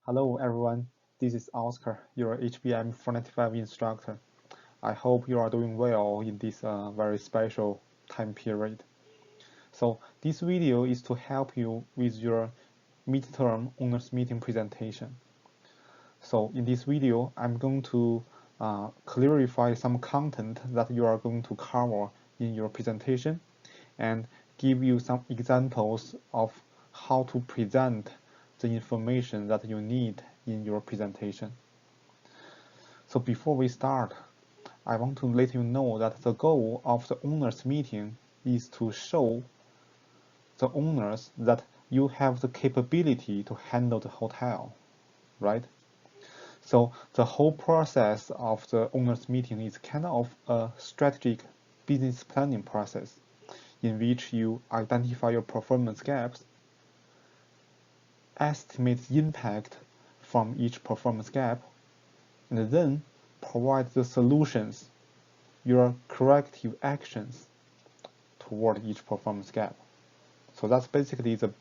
Hello everyone, this is Oscar, your HBM 495 instructor. I hope you are doing well in this very special time period. So this video is to help you with your midterm owners meeting presentation. So in this video, I'm going to clarify some content that you are going to cover in your presentation and give you some examples of how to present the information that you need in your presentation. So before we start, I want to let you know that the goal of the owners meeting is to show the owners that you have the capability to handle the hotel, right? So the whole process of the owners meeting is kind of a strategic business planning process in which you identify your performance gaps, estimate the impact from each performance gap, and then provide the solutions, your corrective actions toward each performance gap. So that's basically the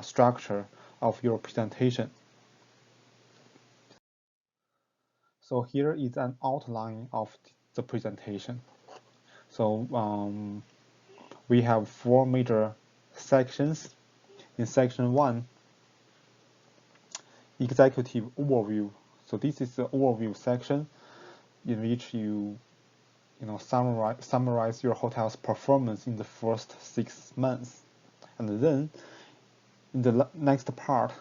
structure of your presentation. So here is an outline of the presentation. So we have four major sections. In section 1, executive overview. So this is the overview section in which you summarize your hotel's performance in the first 6 months. And then in the next part,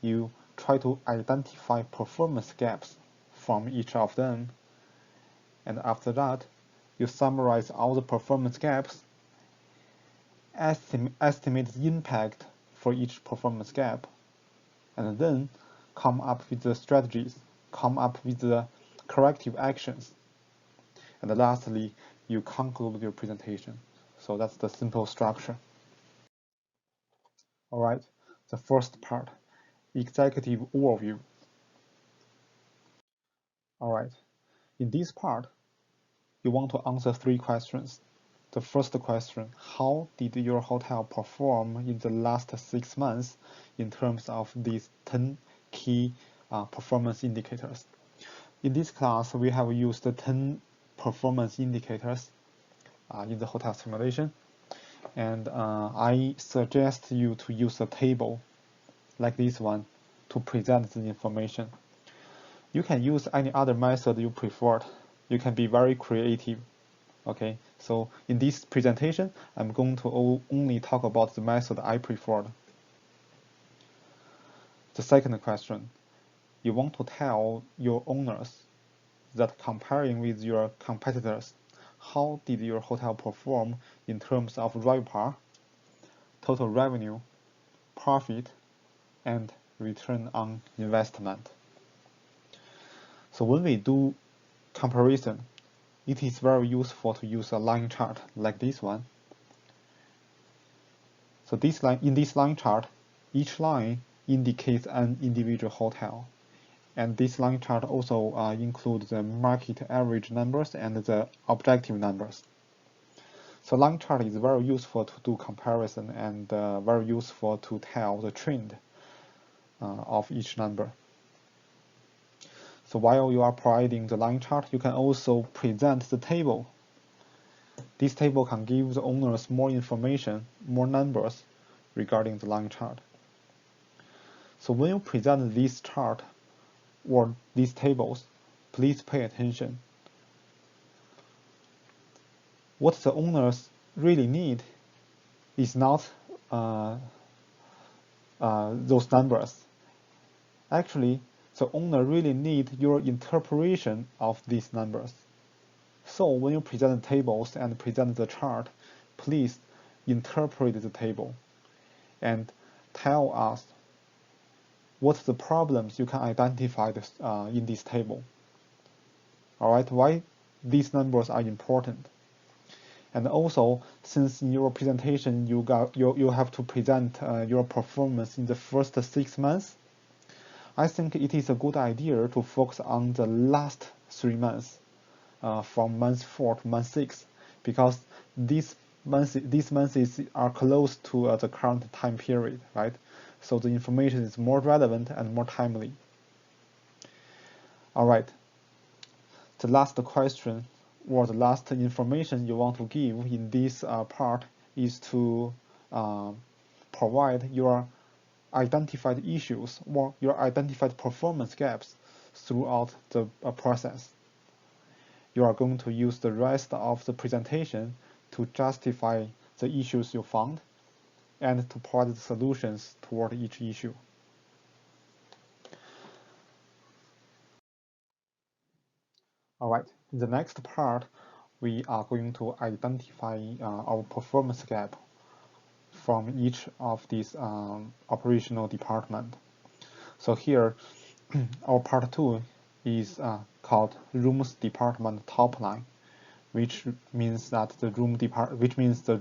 you try to identify performance gaps from each of them. And after that, you summarize all the performance gaps, estimate the impact for each performance gap, and then come up with the strategies, come up with the corrective actions. And lastly, you conclude your presentation. So that's the simple structure. All right, the first part, executive overview. All right, in this part, you want to answer 3 questions. The first question, how did your hotel perform in the last 6 months in terms of these 10 key performance indicators? In this class, we have used 10 performance indicators in the hotel simulation, and I suggest you to use a table like this one to present the information. You can use any other method you prefer. You can be very creative. Okay, so in this presentation, I'm going to only talk about the method I preferred. The second question, you want to tell your owners that comparing with your competitors, how did your hotel perform in terms of RevPAR, total revenue, profit, and return on investment. So when we do comparison, it is very useful to use a line chart like this one. So in this line chart, each line indicates an individual hotel. And this line chart also includes the market average numbers and the objective numbers. So line chart is very useful to do comparison and very useful to tell the trend of each number. So while you are providing the line chart, you can also present the table. This table can give the owners more information, more numbers regarding the line chart. So when you present this chart or these tables, please pay attention. What the owners really need is not those numbers. Actually, the owner really need your interpretation of these numbers. So when you present the tables and present the chart, please interpret the table and tell us what the problems you can identify in this table. All right, why these numbers are important. And also, since in your presentation you have to present your performance in the first 6 months, I think it is a good idea to focus on the last 3 months, from month 4 to month 6, because these months are close to the current time period, right? so the information is more relevant and more timely. All right. The last question or the last information you want to give in this part is to provide your identified issues or your identified performance gaps throughout the process. You are going to use the rest of the presentation to justify the issues you found and to provide the solutions toward each issue. All right, in the next part, we are going to identify our performance gap from each of these operational department. So here, our part 2 is called rooms department top line, which means the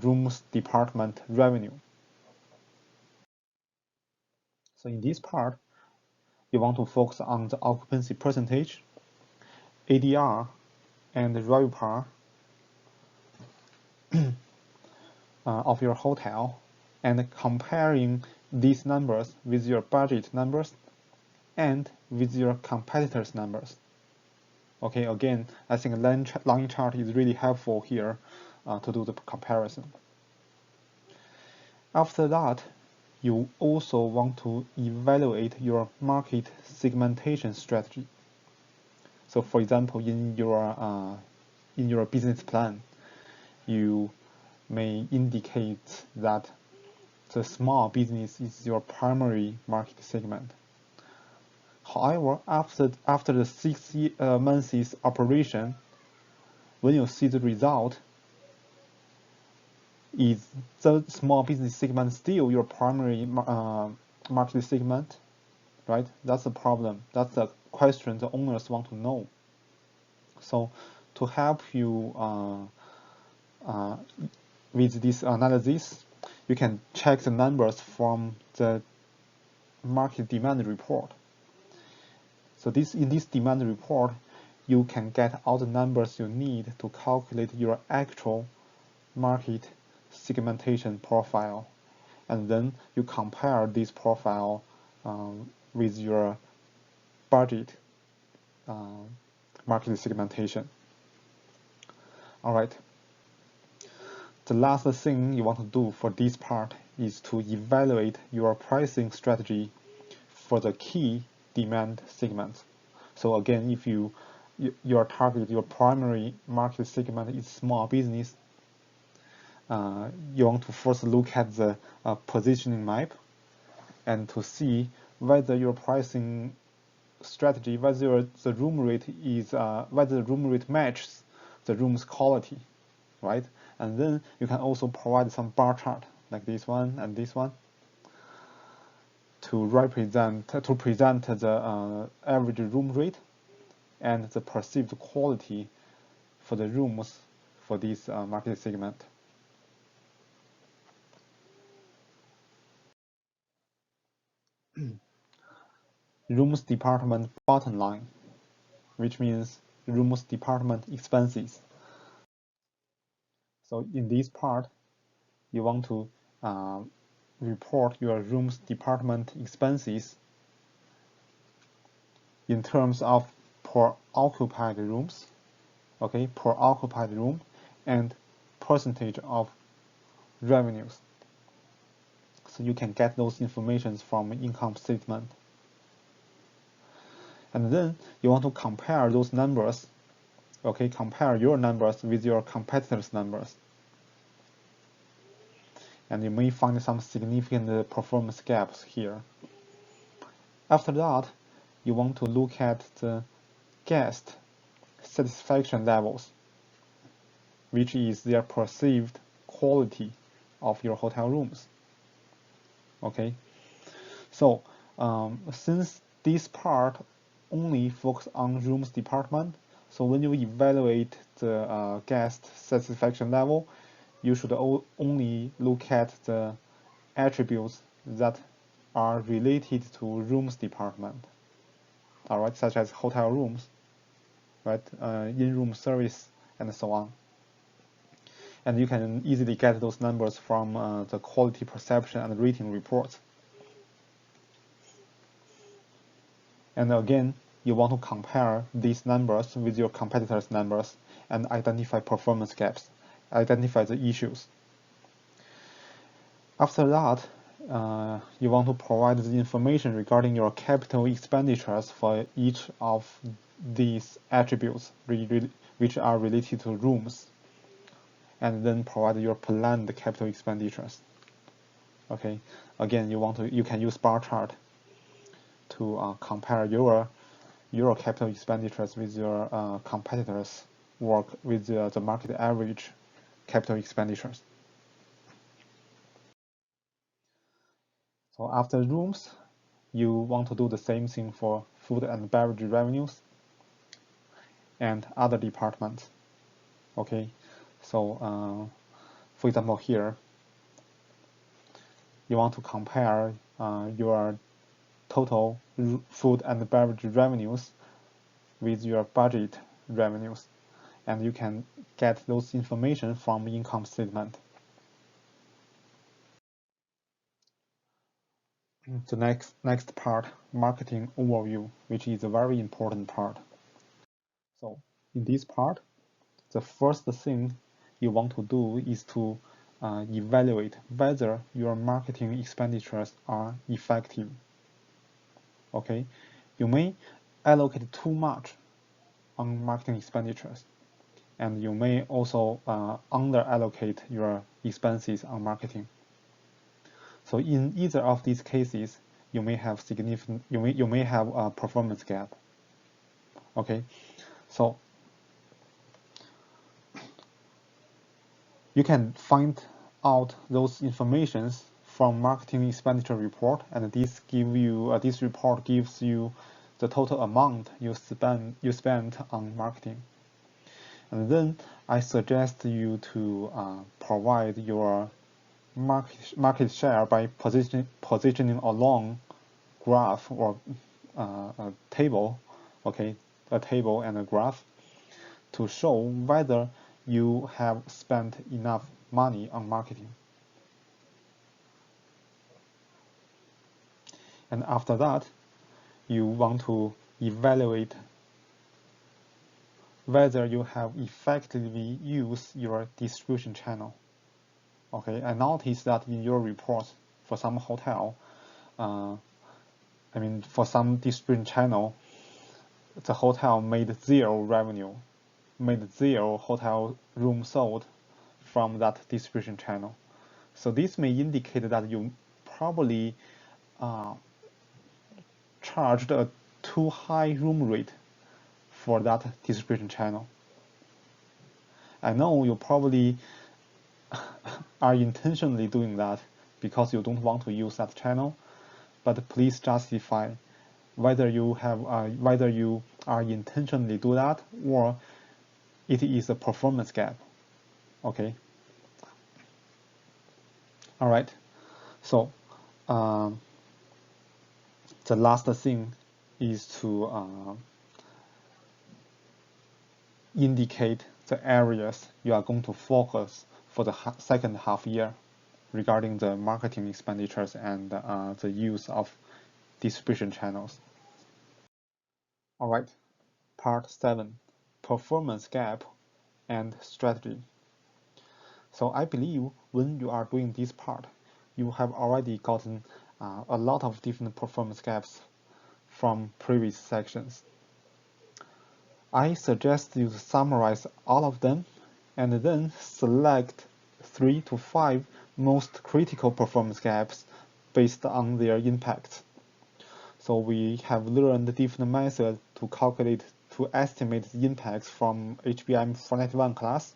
rooms department revenue. So in this part, you want to focus on the occupancy percentage, ADR, and RevPAR of your hotel, and comparing these numbers with your budget numbers and with your competitors' numbers. Okay, again, I think a line chart is really helpful here to do the comparison. After that, you also want to evaluate your market segmentation strategy. So, for example, in your business plan, you may indicate that the small business is your primary market segment. However, after the 6 months operation, when you see the result, is the small business segment still your primary market segment, right? That's the problem. That's the question the owners want to know. So to help you with this analysis, you can check the numbers from the market demand report. So in this demand report, you can get all the numbers you need to calculate your actual market segmentation profile, and then you compare this profile with your budget market segmentation. All right. The last thing you want to do for this part is to evaluate your pricing strategy for the key demand segments. So again, if your primary market segment is small business, you want to first look at the positioning map and to see whether your pricing strategy, whether the room rate matches the room's quality, right? And then you can also provide some bar chart like this one and this one to present the average room rate and the perceived quality for the rooms for this market segment. Rooms department bottom line, which means rooms department expenses. So in this part, you want to report your rooms department expenses in terms of per occupied rooms, okay, per occupied room, and percentage of revenues. So you can get those informations from income statement. And then you want to compare those numbers, okay, compare your numbers with your competitors' numbers. And you may find some significant performance gaps here. After that, you want to look at the guest satisfaction levels, which is their perceived quality of your hotel rooms. Okay, so since this part only focus on rooms department, so when you evaluate the guest satisfaction level, you should only look at the attributes that are related to rooms department, all right, such as hotel rooms, right, in-room service, and so on. And you can easily get those numbers from the quality perception and rating reports. And again, you want to compare these numbers with your competitors' numbers and identify performance gaps, identify the issues. After that, you want to provide the information regarding your capital expenditures for each of these attributes which are related to rooms, and then provide your planned capital expenditures. Okay, again, you can use bar chart to compare your capital expenditures with your competitors' work with the market average capital expenditures. So after rooms, you want to do the same thing for food and beverage revenues and other departments. Okay, so for example here, you want to compare your total food and beverage revenues with your budget revenues, and you can get those information from income statement. The next part, marketing overview, which is a very important part. So in this part, the first thing you want to do is to evaluate whether your marketing expenditures are effective. Okay, you may allocate too much on marketing expenditures, and you may also under allocate your expenses on marketing. So in either of these cases, you may have a performance gap. Okay, so you can find out those informations from marketing expenditure report, and this report gives you the total amount you spent on marketing. And then I suggest you to provide your market share by positioning along graph or a table, okay, a table and a graph to show whether you have spent enough money on marketing. And after that, you want to evaluate whether you have effectively used your distribution channel. Okay, I noticed that in your report for some hotel, for some distribution channel, the hotel made zero revenue, made zero hotel room sold from that distribution channel. So this may indicate that you probably charged a too high room rate for that distribution channel. I know you probably are intentionally doing that because you don't want to use that channel, but please justify whether you are intentionally do that or it is a performance gap. Okay. All right. So the last thing is to indicate the areas you are going to focus for the second half year regarding the marketing expenditures and the use of distribution channels. All right, part 7, performance gap and strategy. So I believe when you are doing this part, you have already gotten a lot of different performance gaps from previous sections. I suggest you to summarize all of them and then select 3 to 5 most critical performance gaps based on their impact. So we have learned different methods to estimate the impacts from HBM 491 class.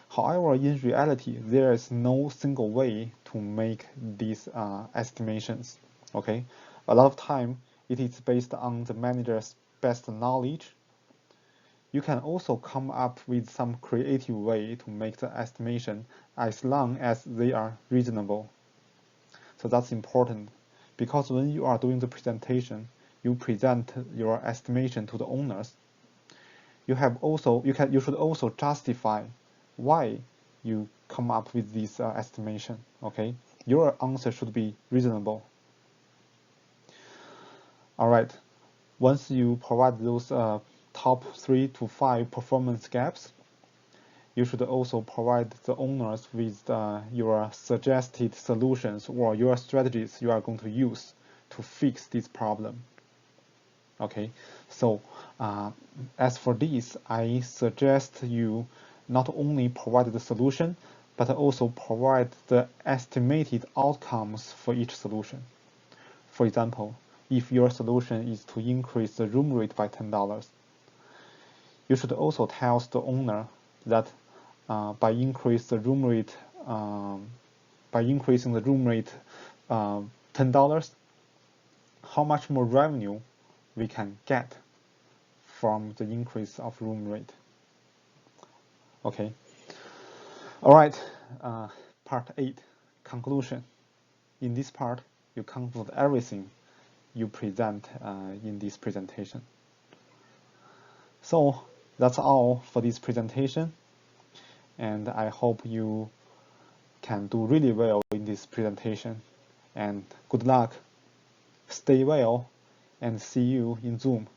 However, in reality, there is no single way to make these estimations. Okay, a lot of time it is based on the manager's best knowledge. You can also come up with some creative way to make the estimation as long as they are reasonable. So that's important because when you are doing the presentation, you present your estimation to the owners. You should also justify why you come up with this estimation. Okay, your answer should be reasonable. All right, Once you provide those top 3 to 5 performance gaps, you should also provide the owners with your suggested solutions or your strategies you are going to use to fix this problem. Okay, so as for this, I suggest you not only provide the solution, but also provide the estimated outcomes for each solution. For example, if your solution is to increase the room rate by $10, you should also tell the owner that by increasing the room rate $10, how much more revenue we can get from the increase of room rate. Okay. All right. Part 8, conclusion. In this part, you conclude everything you present in this presentation. So that's all for this presentation, and I hope you can do really well in this presentation. And good luck, stay well, and see you in Zoom.